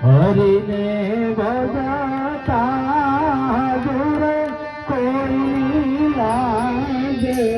હરિને ભજતા દૂર કોઈ લાગે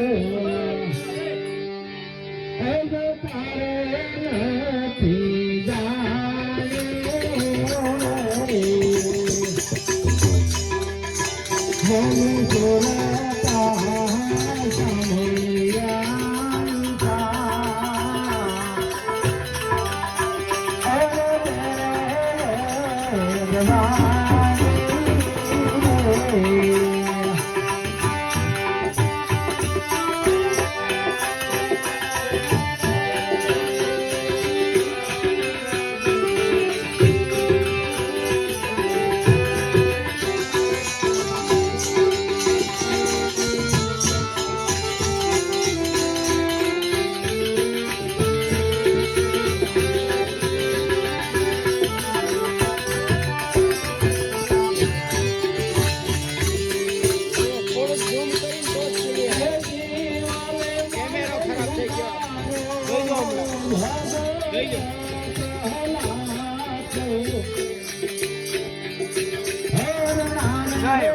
તારે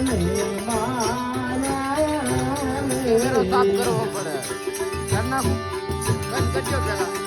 નથી સાફ કરવો પડે ઘરના બંધ કરજો પેલા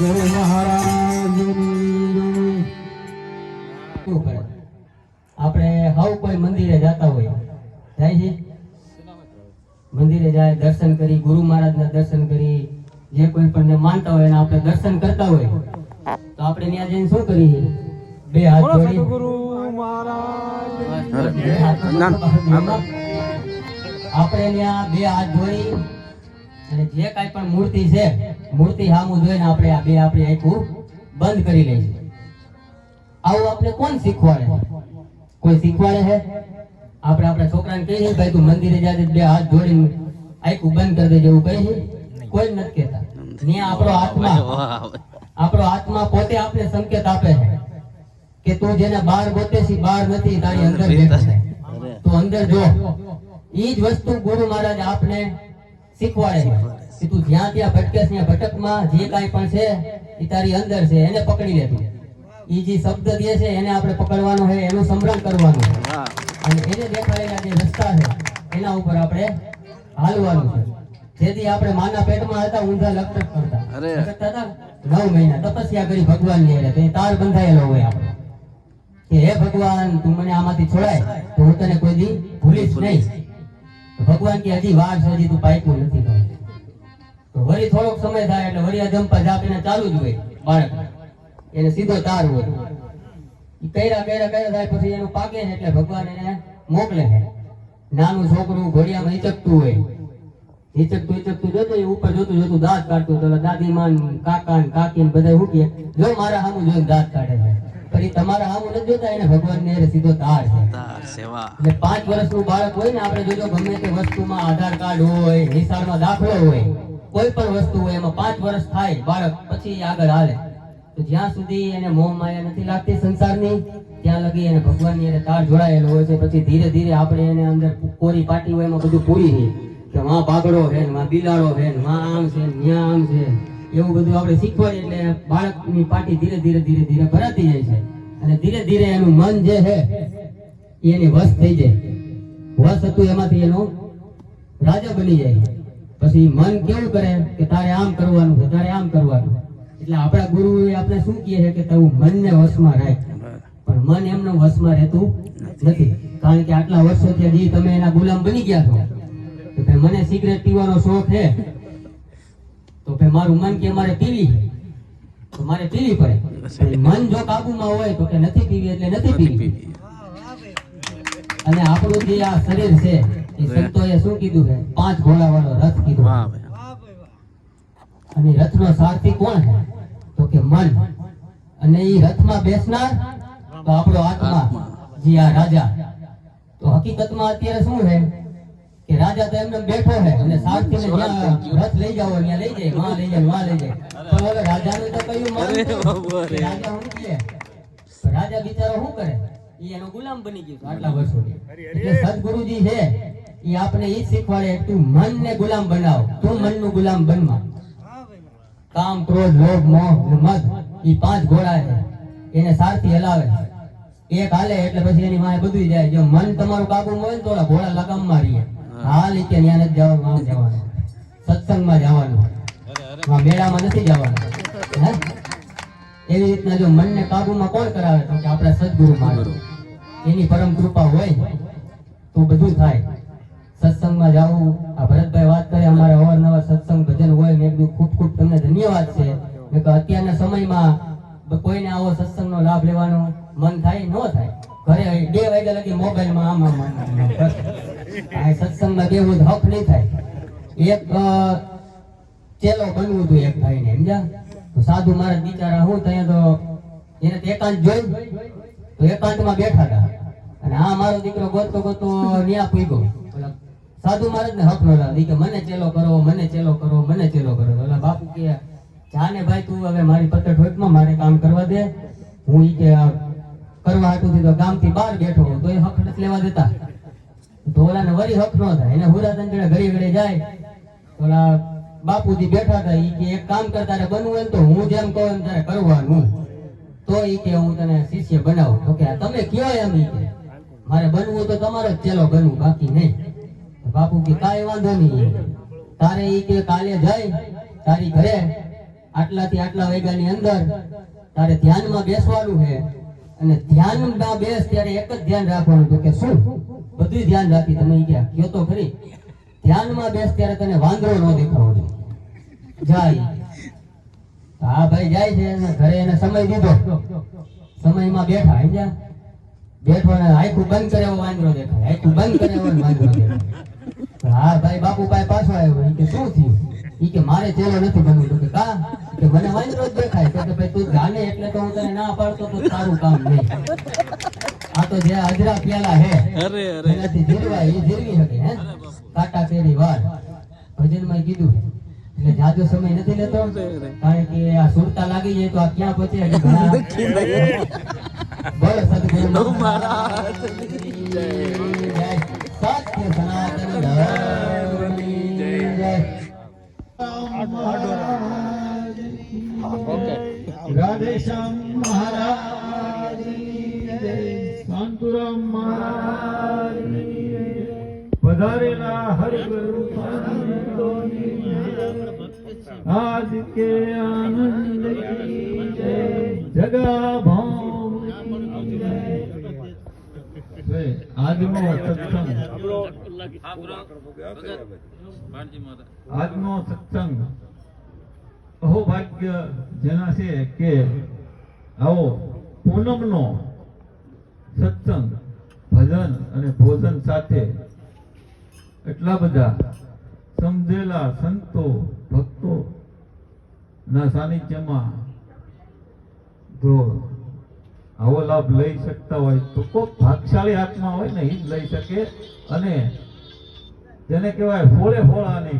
જય મહારાજની શું કરે? આપણે હવ કોઈ મંદિરે જતા હોય, જાય છે મંદિરે જાય, દર્શન કરી, ગુરુ મહારાજના દર્શન કરી, જે કોઈ પણ માનતા હોય એને આપણે દર્શન કરતા હોય તો આપણે ત્યાં જઈને શું કરીએ? બે હાથ જોડી ગુરુ મહારાજ આપણે ત્યાં બે હાથ જોડી અને જે કાંઈ પણ મૂર્તિ છે મૂર્તિ સામું જોઈને આપણે આ બે આપણી આંખો બંધ કરી લઈએ. આવું આપણે કોણ શીખવાડે? કોઈ શીખવાડે છે? આપણે આપણા છોકરાને કહીએ ભાઈ તું મંદિરે જાજે બે હાથ જોડીને આંખું બંધ કરી દેજે, એવું કહીએ? કોઈ નથી કહેતા. ને આપણો આત્મા પોતે આપણે સંકેત આપે છે કે તું જેને બહાર ગોતે છે બહાર નથી, તારી અંદર બેઠો છે, તો અંદર જો. ઈ જ વસ્તુ ગુરુ મહારાજ આપને શીખવાડે છે કે તું જ્યાં ત્યાં ભટકેશ ત્યાં ભટકમાં જે કાંઈ પણ છે એ તારી અંદર છે, એને પકડી લે તું. ઈ જે શબ્દ દે છે એને આપણે પકડવાનો છે, એનું સ્મરણ કરવાનું છે અને એને દેખાડેલા જે રસ્તા છે એના ઉપર આપણે હાલવાનું છે. જેથી આપણે માના પેટમાં હતા ઊંધા લપટક કરતા હતા 9 મહિના તપસ્યા કરી ભગવાનની હારે, તો એ તાર બંધાયેલો હોય આપણે કે હે ભગવાન તું મને આમાંથી છોડાય તો હું તને કોઈ દી ભૂલીશ નહીં. તો ભગવાન કે હજી વાર છે, હજી તું પાક્યું નથી. તો વળી થોડોક સમય થાય એટલે વળી અજંપા જાપ એને ચાલુ જ હોય બાળક, એને સીધો તાર હોય. ઈ કર્યા થાય પછી એનું પાકે ને એટલે ભગવાન એને મોકલે છે. નાનું છોકરું ઘોડિયામાં હિચકતું હોય, હિચકતું જોતો એ ઉપર જોતું દાંત કાઢતું, તો દાદીમાન કાકા ને કાકી ને બધા શું કહે, જો મારા સામું જોઈને દાંત કાઢે છે, પણ ઈ તમારા સામું નથી જોતા, એને ભગવાન ને સીધો તાર છે. એટલે 5 વર્ષનું બાળક હોય ને, આપણે જોજો ગમે તે વસ્તુમાં આધાર કાર્ડ હોય, નિશાળમાં દાખલો હોય, કોઈ પણ વસ્તુ હોય એમાં 5 વર્ષ થાય બાળક પછી આગળ હાલે. તો જ્યાં સુધી એને મોહ માયા નથી લાગતી સંસારની ત્યાં લગી એને ભગવાનની એને તાર જોડાયેલો હોય છે. પછી ધીરે ધીરે આપણે એને અંદર કોરી પાટી હોય એમાં બધું પૂરી છે કે માં પાગડો છે ને માં બિલાડો છે ને માં આમ છે ને ન્યા આમ છે, એવું બધું આપણે શીખવાડીએ એટલે બાળકની પાટી ધીરે ધીરે ભરાતી જાય છે અને ધીરે ધીરે એનું મન જે છે એની વશ થઈ જાય. વશ હતું એમાંથી એનો રાજા બની જાય. પછી મન કેવું કરે કે તારે આમ કરવાનું છે, તારે આમ કરવાનું. એટલે આપણા ગુરુએ આપણે શું કહે છે કે તું મનને વશમાં રાખ, પણ મન એમનો વશમાં રહેતું નથી. કારણ કે આટલા વર્ષોથી હજી તમે એના ગુલામ બની ગયા છો કે ભાઈ મને સિગરેટ પીવાનો શોખ છે તો ભાઈ મારું મન કે મારે પીવી છે તો મારે પીવી પડે. મન જો કાબુમાં હોય તો કે નથી પીવી એટલે નથી પીવી. અને આપણું જે આ શરીર છે એ સંતોએ શું કીધું છે? 5 ઘોડાવાળો રથ કીધું. અને રથનો સારથી કોણ છે? તો કે મન. અને ઈ રથમાં બેસનાર તો આપણો આત્મા, જી આ રાજા. તો હકીકતમાં અત્યારે શું છે કે રાજા તો એમને બેઠો છે અને સારથીને જ્યાં રથ લઈ જાવ ત્યાં લઈ જાય, માં લઈ જાય, માં લઈ જાય. પણ હવે રાજાનું તો કયું મન? રાજા શું કહે? રાજા બિચારો શું કરે? ઈ એનો ગુલામ બની ગયો આટલા વર્ષોથી. એટલે સદગુરુજી છે ઈ આપણે ઈ શીખવાડે તું મનને ગુલામ બનાવ, તું મનનું ગુલામ બનવા. કામ, ક્રોધ, લોભ, મોહ ને મદ ઈ 5 ઘોડા છે, એને સારથી હલાવે. એક હાલે એટલે પછી એની માથે બધું જાય. જો મન તમારું કાબુમાં હોય ને તો ઘોડા લગામમાં રહીએ. હાલ ઈ કે ત્યાં નથી જવાનું, આમ જવાનું, સત્સંગમાં જવાનું, મેળામાં નથી જવાનું. એવી રીતના જો મનને કાબુમાં કોણ કરાવે તો કે આપણા સદગુરુ મહારાજ. એની પરમ કૃપા હોય તો બધું થાય. સત્સંગમાં જાવું, આ ભરતભાઈ વાત કરે અમારે અવારનવાર સત્સંગ ભજન હોય. મેં કીધું ખૂબ ખૂબ તમને ધન્યવાદ છે. અત્યારના સમયમાં કોઈને આવો સત્સંગનો લાભ લેવાનો મન થાય ન થાય, ઘરે 2 વાગ્યા લગી મોબાઈલમાં આમ સત્સંગમાં બેવું હક નહીં થાય. એક ચેલો બનવું હતું એક ભાઈને, સમજ્યા? તો સાધુ મહારાજ બિચારા હું ત્યાં તો એને એકાંત જોઈ તો એકાંતમાં બેઠા હતા અને આ મારો દીકરો ગોતતો ન્યા પૂગ્યો. સાધુ મહારાજ ને હક ન લાગે કે મને ચેલો કરો, મને ચેલો કરો, મને ચેલો કરો. ઓલા બાપુ કે જાને ભાઈ તું હવે મારી પત્તર ઠોકમાં મારે કામ કરવા દે. હું ઈ કે કરવા હાટુથી તો ગામથી બહાર બેઠો તો એ હક નથી લેવા દેતા. તો ઓલાને વળી હક ન થાય. એને હુરાતન જોડે ઘડી જાય. ઓલા બાપુજી બેઠા હતા. ઈ કે એક કામ કર, તારે બનવું હોય તો હું જેમ કહું એમ તારે કરવાનું. તો ઈ કે હું તને શિષ્ય બનાવું. તો કે તમે કયો એમ? ઈ કે મારે બનવું તો તમારો જ ચેલો બનવું, બાકી નહીં. બાપુ કે કાંઈ વાંધો નહીં, તારે ઈ કે કાલે જાય તારી ઘરે આટલાથી આટલા વાગ્યાની અંદર તારે ધ્યાનમાં બેસવાનું છે અને ધ્યાનમાં બેસ ત્યારે એક જ ધ્યાન રાખવાનું તો કે શું બધું ધ્યાન રાખી તમે ક્યાં કયો તો ખરી ધ્યાનમાં બેસ ત્યારે તને વાંદરો ન દેખાવો જોઈએ જાય હા ભાઈ જાય છે અને ઘરે એને સમય દીધો સમયમાં બેઠા આઈ બેઠો ને આખું બંધ કરે એવો વાંદરો દેખાય આખું બંધ કરે એવો વાંદરો દેખાય હા ભાઈ બાપુભાઈ પાછો આવ્યો કે શું થયું ઈ કે મારે ચેલો નથી બનવું તો કે કા કે મને વાંદરો જ દેખાય તો કે ભાઈ તું જાણે એટલે તો હું તને ના પાડતો તો તારું કામ નહીં આ તો જે હાજરા પ્યાલા હે એનાથી જીરવા એ જીરવી શકે હે કાટા કેરી વાર ભજનમાં કીધું એટલે જાજો સમય નથી લેતો કારણ કે આ સુરતા લાગી જાય તો આ ક્યાં પહોંચે એટલે ઘણા બોલ સદગુરુ મહારાજ જય સત્ય સનાતન ધર્મની જય રાધેશ્યામ મહારાજ શાંતુરામ મહારાજ પધારેલા હરિગુરુ સંતોની આજ કે આનંદ કી જય જગા ભૌમ કી જય આજનો સત્સંગ અહો ભાગ્ય જેના છે કે આવો પૂનમનો સત્સંગ ભજન અને ભોજન સાથે એટલા બધા સમજેલા સંતો ભક્તો ના સાનિધ્યમાં જો આવો લાભ લઈ શકતા હોય તો કોક ભાગશાળી આત્મા હોય ને એ જ લઈ શકે અને જેને કહેવાય ફોળે ફોળાની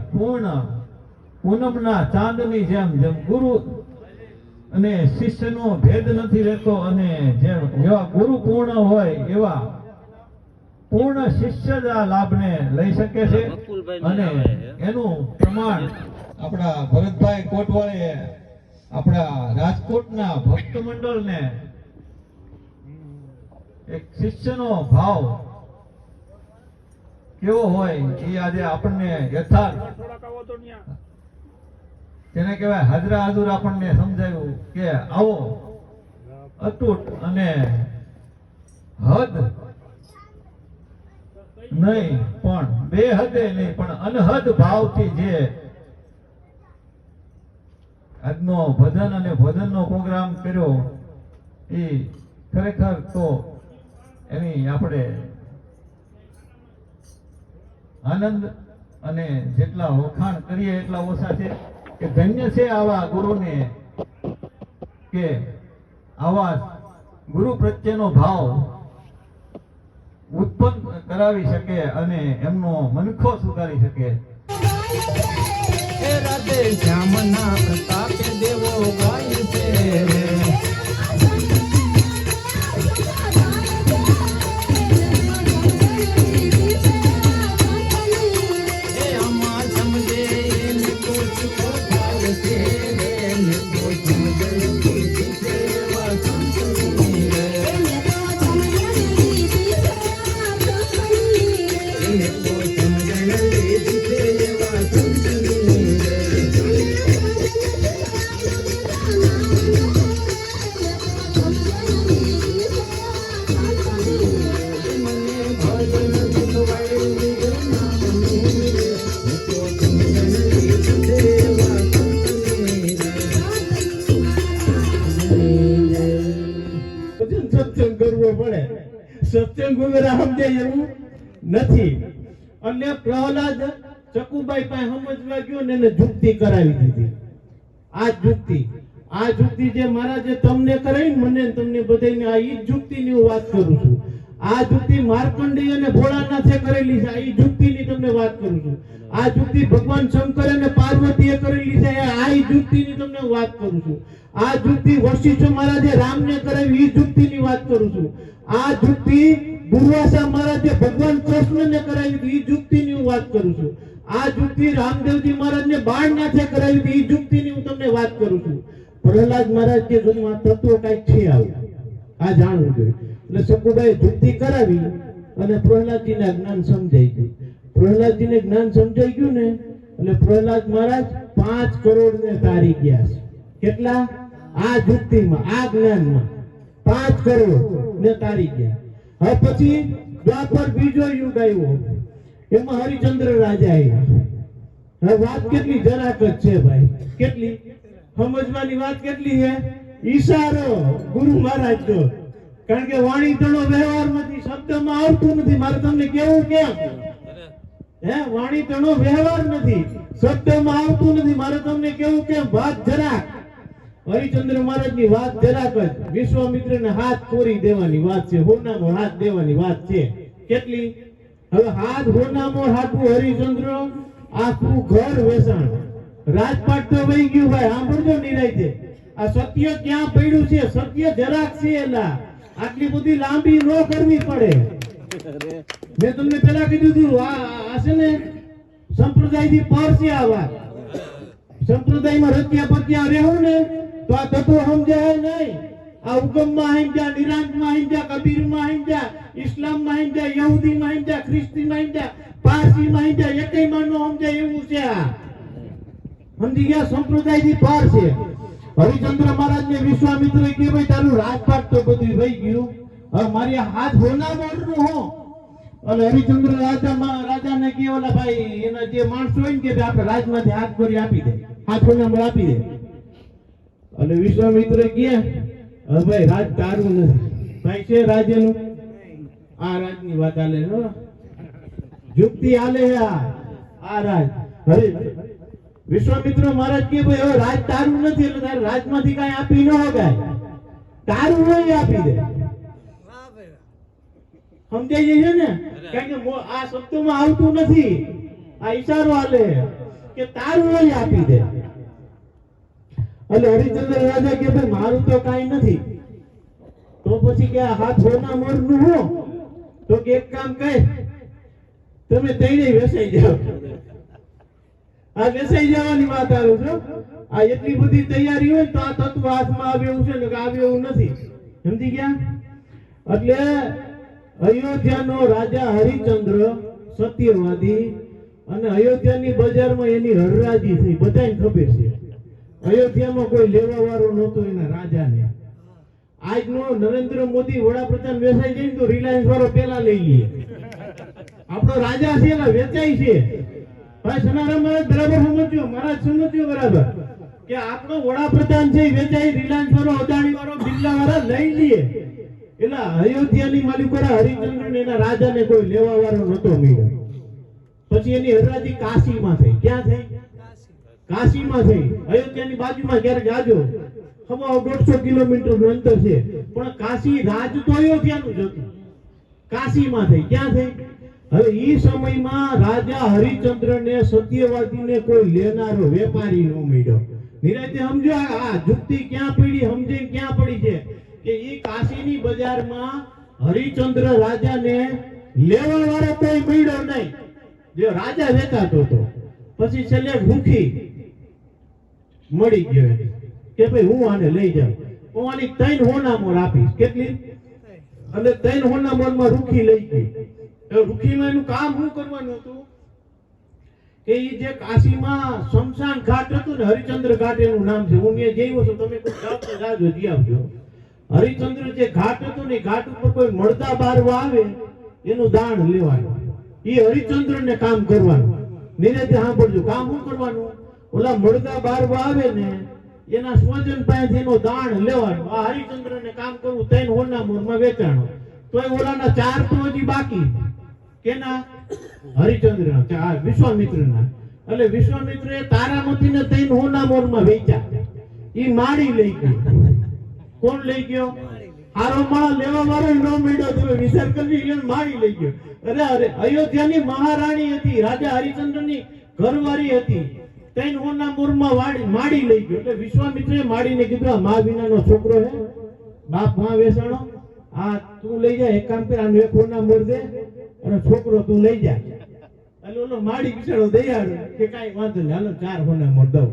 પૂનમના ચાંદની જેમ ગુરુ અને શિષ્યનો ભેદ નથી રહેતો અને જેવા ગુરુ પૂર્ણ હોય એવા પૂર્ણ શિષ્ય જ આ લાભને લઈ શકે છે અને એનું પ્રમાણ આપણા ભરતભાઈ કોટવાળે આપણા રાજકોટના ભક્ત મંડળને એક શિષ્યનો ભાવ કેવો હોય એ આજે આપણને યથાર્થ તેને કહેવાય હાજરા હાજર આપણને સમજાયું કે આવો અતૂટ અને હદ નહીં પણ બે હદે નહીં પણ અનહદ ભાવથી જે આજનો ભજન અને ભજનનો પ્રોગ્રામ કર્યો એ ખરેખર તો એની આપણે આનંદ અને જેટલા વખાણ કરીએ એટલા ઓછા છે કે ધન્ય છે આવા ગુરુને કે આવા ગુરુ પ્રત્યેનો ભાવ ઉત્પન્ન કરાવી શકે અને એમનો મનખો સુધારી શકે. રાધે શ્યામના પ્રતાપે દેવો ગાય છે સત્સંગ વગર સમજે એવું નથી. અને પ્રહલાદ ચકુબાઈ પાસે સમજવા ગયો ને એને જુક્તિ કરાવી દીધી. આ જુક્તિ જે મહારાજે તમને કરાવી મને તમને બધાને આ ઈ જુક્તિની હું વાત કરું છું. આ જુક્તિ માર્કંડેય અને ભોળાનાથે કરેલી છે. આ ઈ જુક્તિની તમને વાત કરું છું. આ જુક્તિ ભગવાન શંકર અને પાર્વતીએ કરેલી છે. આ ઈ જુક્તિની તમને વાત કરું છું. આ જુક્તિ વશિષ્ઠ મહારાજે રામને કરાવી ઈ જુક્તિની વાત કરું છું. આ જુક્તિ દુર્વાસા મહારાજે ભગવાન કૃષ્ણને કરાવી ઈ જુક્તિની હું વાત કરું છું. આ જુક્તિ રામદેવજી મહારાજને બાળનાથે કરાવી ઈ જુક્તિની હું તમને વાત કરું છું. પ્રહલાદ મહારાજ કે જોમાં તત્વ કઈક છે આવું આ જાણવું જોઈએ. એટલે સકુબાઈ જુક્તિ કરાવી અને પ્રહલાદજીને જ્ઞાન સમજાઈ ગયું. પ્રહલાદજીને જ્ઞાન સમજાઈ ગયું ને એટલે પ્રહલાદ મહારાજ 5 કરોડ ને તારી ગયા છે. કેટલા? આ જુક્તિમાં, આ જ્ઞાનમાં 5 કરોડ ને તારી ગયા. હવે પછી દ્વાપર બીજો યુગ આવ્યો, એમાં હરિચંદ્ર રાજા આવ્યા. હવે વાત કેટલી જરાક જ છે ભાઈ, કેટલી સમજવાની વાત કેટલી છે? ઈશારો ગુરુ મહારાજ નો, કારણ કે વાણી તણો વ્યવહારમાંથી શબ્દમાં આવતું નથી. મારે તમને કેવું કેમ? વાણી તણો વ્યવહાર નથી, શબ્દમાં આવતું નથી. મારે તમને કેવું કેમ? વાત જરાક. હરિચંદ્ર મહારાજ ની વાત જરાક જ વિશ્વામિત્ર ને હાથ તોડી દેવાની વાત છે, હોનામો હાથ દેવાની વાત છે. કેટલી? હવે હાથ હોનામો હાથું હરિચંદ્ર આખું ઘર વેચાણ, રાજપાટ તો વહી ગયું ભાઈ. સાંભળજો નિરાંતે, આ સત્ય ક્યાં પડ્યું છે? સત્ય જરાક છે. એલા આટલી બધી લાંબી ન કરવી પડે. મેં તમને પેલા કીધું હતું, આ છે ને સંપ્રદાય થી પર છે આ વાત. સંપ્રદાયમાં રત્યા પત્યા રહેવું ને તો આ તત્વો સમજાય નહીં. આ ઉગમમાં સમજ્યા, નિરાંતમાં સમજ્યા, કબીરમાં સમજ્યા, ઇસ્લામમાં સમજ્યા, યહૂદીમાં સમજ્યા, ખ્રિસ્તીમાં સમજ્યા, પારસીમાં સમજ્યા, એકઈમાં ન સમજાય એવું છે. આ સમજી ગયા? સંપ્રદાય થી પાર છે. હરિચંદ્ર મહારાજ ને વિશ્વામિત્ર કે ભાઈ તારું રાજપાટ તો બધું વહી ગયું, હવે મારી હાથ હોના મોરનું હો. એટલે હરિચંદ્ર રાજાને કે ઓલા ભાઈ એના જે માણસો હોય ને કે આપણે રાજમાંથી હાથ ભરી આપી દે, હાથ હોના મોર આપી દે. એટલે વિશ્વામિત્ર કે ભાઈ રાજ તારું નથી ભાઈ, છે રાજ્યનું. આ રાજની વાત હાલે છે, યુક્તિ હાલે છે આ રાજ. હવે વિશ્વામિત્ર મહારાજ કે ભાઈ હવે રાજ તારું નથી, એટલે તારે રાજમાંથી કઈ આપી ન હગાય, તારું નહીં આપી દે. સમજાઈ જાય છે ને? કારણ કે આ શબ્દોમાં આવતું નથી, આ ઈશારો હાલે કે તારું નહીં આપી દે. એટલે હરિચંદ્ર રાજા કે ભાઈ મારું તો કઈ નથી. તો પછી કે હાથ હોના મોરનું હો, તો કે એક કામ કહે, તમે તઈને વેસાઈ જાઓ. આ વેસાઈ જવાની વાત આવે છે. આ એટલી બધી તૈયારી હોય તો આ તત્વ હાથમાં આવે એવું છે ને કે આવે એવું નથી. સમજી ગયા? એટલે અયોધ્યાનો રાજા હરિચંદ્ર સત્યવાદી, અને અયોધ્યાની બજારમાં એની હરરાજી થઈ, બધાને ખબર છે. અયોધ્યામાં કોઈ લેવા વાળો નહોતો એના રાજાને. આજનો નરેન્દ્ર મોદી વડાપ્રધાન વેચાઈ જાય તો રિલાયન્સ વાળો પેલા લઈ લે. આપણો રાજા છે એલા વેચાય છે ભાઈ. સનારામ મહારાજ બરાબર સમજ્યો, મહારાજ સમજ્યો બરાબર કે આપણો વડાપ્રધાન છે વેચાય, રિલાયન્સ વાળો, અદાણી વાળો, બિરલા વાળા લઈ લે. એટલે અયોધ્યાની માલિકોરા હરિચંદ્ર ને એના રાજાને કોઈ લેવા વાળો નતો મળ્યો. પછી એની હરાજી કાશીમાં થઈ. ક્યાં થઈ? કાશીમાં થઈ. અયોધ્યાની બાજુમાં ક્યારેક જાજો, 150 કિલોમીટરનું અંતર છે, પણ કાશી રાજ તો અયોધ્યાનું જ હતું. કાશીમાં થઈ. ક્યાં થઈ? હવે ઈ સમયમાં રાજા હરિચંદ્રને સત્યવાદીને કોઈ લેનારો વેપારી ન મળ્યો. નિરાંતે સમજો આ જુક્તિ ક્યાં પડી, સમજે ક્યાં પડી છે કે ઈ કાશીની બજારમાં હરિચંદ્ર રાજાને લેવા વાળો કોઈ મળ્યો નહીં. જે રાજા વેચાતો હતો. પછી છેલ્લે ભૂખી મળી ગયો કે ભાઈ હું આને લઈ જાઉં, હું આની 3 હોના મોર આપીશ. કેટલી? અને 3 હોના મોરમાં રૂખી લઈ ગઈ. રૂખીમાં એનું કામ શું કરવાનું હતું કે ઈ જે કાશીમાં શમશાન ઘાટ હતું ને, હરિચંદ્ર ઘાટ એનું નામ છે. હું ત્યાં જઈ છું, તમે કોઈ જાવ તો જાજો, જી આવજો. હરિચંદ્ર જે ઘાટ હતું ને, ઘાટ ઉપર કોઈ મળતા બારવા આવે એનું દાન લેવાનું. ઈ હરિચંદ્ર ને કામ કરવાનું. નિરાંતે સાંભળજો, કામ શું કરવાનું? ઓલા મળતા બારવા આવે ને એના સ્વજન પાસેથી એનું દાન લેવાનું. આ હરિચંદ્ર ને કામ કરવું, 3 હોના મોરમાં વેચાણો. તો એ ઓલાના 4 તો હજી બાકી. કેના? હરિચંદ્રના, વિશ્વામિત્રના. એટલે વિશ્વામિત્રએ તારામતીને 3 હોના મોરમાં વેચ્યા. ઈ માળી લઈ ગઈ. કોણ લઈ ગયો? આરો માળા લેવા વાળો ન મળ્યો. તમે વિચાર કરી, માળી લઈ ગયો. અરે અયોધ્યાની મહારાણી હતી, રાજા હરિચંદ્રની ઘરવાળી હતી. 3 હોના મોરમાં માળી લઈ ગયો. એટલે વિશ્વામિત્રએ માળીને કીધું, આ મા વિનાનો છોકરો હે, બાપ માં વેસાણો, આ તું લઈ જા, એક કામ કર, આનું 1 હોના મોર દે અને છોકરો તું લઈ જા. એટલે ઓલો માળી બિચારો દયાળુ કે કાંઈ વાંધો નહીં, હાલો 4 હોના મોર દઉં.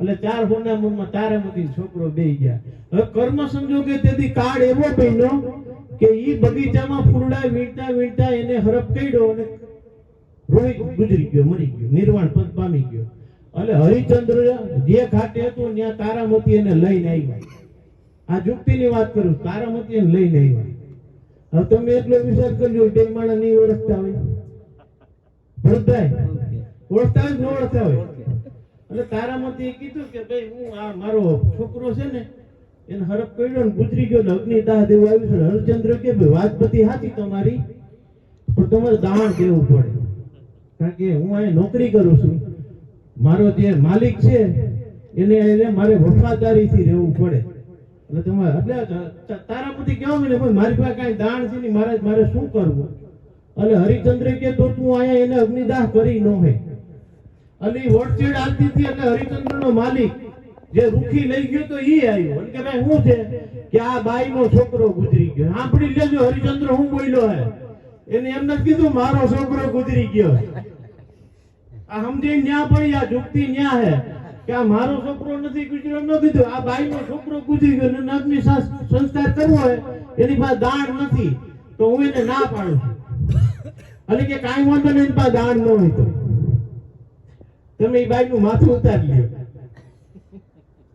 એટલે 4 હોના મોરમાં તારામતી છોકરો બેહી ગયા. હવે કર્મ સંજોગે તેથી કાળ એવો બન્યો કે ઈ બગીચામાં ફૂલડા વીણતા વીણતા એને હરફ કર્યો અને રોઈ ગુજરી ગયો, મરી ગયો, નિર્વાણ પદ પામી ગયો. એટલે હરિચંદ્ર જે ઘાટે હતું ત્યાં તારામતી એને લઈને આવ્યા. આ જુક્તિની વાત કરું, તારામતી એને લઈને આવ્યા. હવે તમે એટલો વિચાર કરજો, ટેકમાણા નહીં ઓળખતા હોય, ભરતભાઈ ઓળખતા હોય ન ઓળખતા હોય. એટલે તારામતીએ કીધું કે ભાઈ હું આ મારો છોકરો છે ને એને હરફ પડ્યો ને ગુજરી ગયો ને અગ્નિદાહ દેવું આવ્યું છે. હરિચંદ્ર કે ભાઈ વાત બધી સાચી તમારી, પણ તમારે દાણ દેવું પડે, કારણ કે હું અહીં નોકરી કરું છું, મારો જે માલિક છે એને મારે વફાદારીથી રહેવું પડે. એટલે તમારે એટલે તારાપતિ કેવા મને મારી પાસે કઈ દાણ છે નહીં, મારે શું કરવું? એટલે હરિચંદ્ર કે તો તું અહીંયા એને અગ્નિદાહ કરી ન હોય. એટલે વોટચેડ આવતી હતી એટલે હરિચંદ્રનો માલિક જે રૂખી લઈ ગયો તો ઈ આવ્યો કે ભાઈ શું છે કે આ બાઈનો છોકરો ગુજરી ગયો. સાંભળી લેજો હરિચંદ્ર હું બોલ્યો હે, એને એમ નથી કીધું મારો છોકરો ગુજરી ગયો. આ સમજી ન્યા પડી, આ જુક્તિ ન્યા હે કે આ મારો છોકરો નથી ગુજર્યો, ન કીધું આ બાઈનો છોકરો ગુજરી ગયો ને અગ્નિ સંસ્કાર કરવો હોય એની પાસે દાણ નથી તો હું એને ના પાડું છું. એટલે કે કાંઈ વાંધો નહીં, એની પાસે દાણ ન હોય તો તમે એ બાઈનું માથું ઉતારી લ્યો.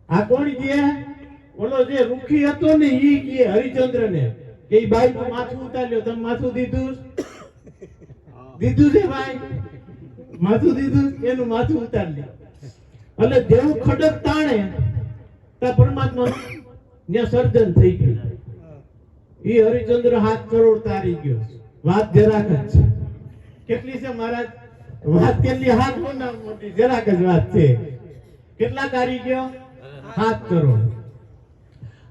આ કોણ કે ઓલો જે રૂખી હતો ને ઈ કે હરિચંદ્ર ને કે ઈ બાઈનું માથું ઉતારી લ્યો. તમે માથું દીધું છે ભાઈ, માથું દીધું, એનું માથું ઉતારી લ્યો. એટલે જેવું ખડક તાણે ત્યાં પરમાત્મા ત્યાં સર્જન થઈ ગયું. ઈ હરિચંદ્ર 7 કરોડ તારી ગયો. વાત જરાક જ છે. કેટલી છે મહારાજ વાત? કેટલી? 7 મોટા મોટી જરાક જ વાત છે. કેટલા તારી ગયો? 7 કરોડ.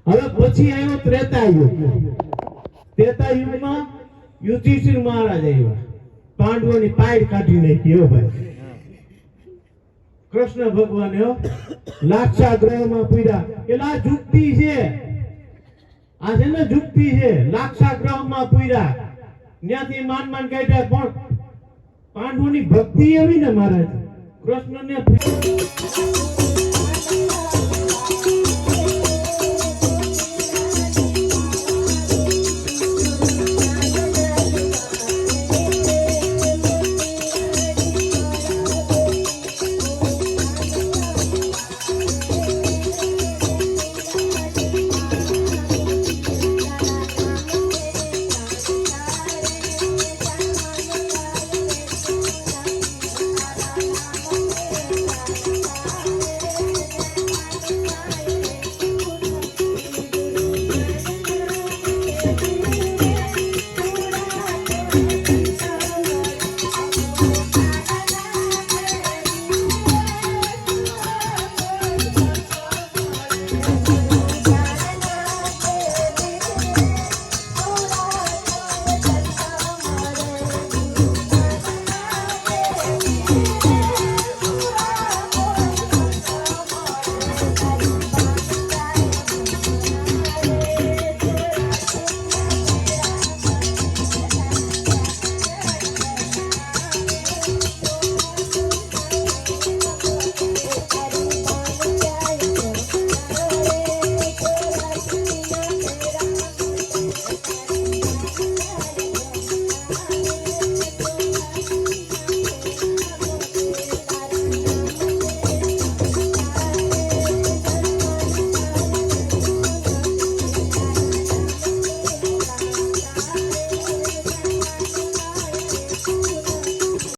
હવે પછી આવ્યો ત્રેતાયુગ. ત્રેતાયુગમાં યુધિષ્ઠિર મહારાજ આવ્યા, પાંડવોની પાડ કાઢી નાખી. ભાઈ કૃષ્ણ ભગવાને લાક્ષાગ્રહમાં પીડા. એટલે આ જુક્તિ છે, આ છે ને જુક્તિ છે. લાક્ષાગ્રહમાં પીડા ત્યાંથી માન કાઢ્યા, પણ પાંડવોની ભક્તિ એવી ને મહારાજ કૃષ્ણને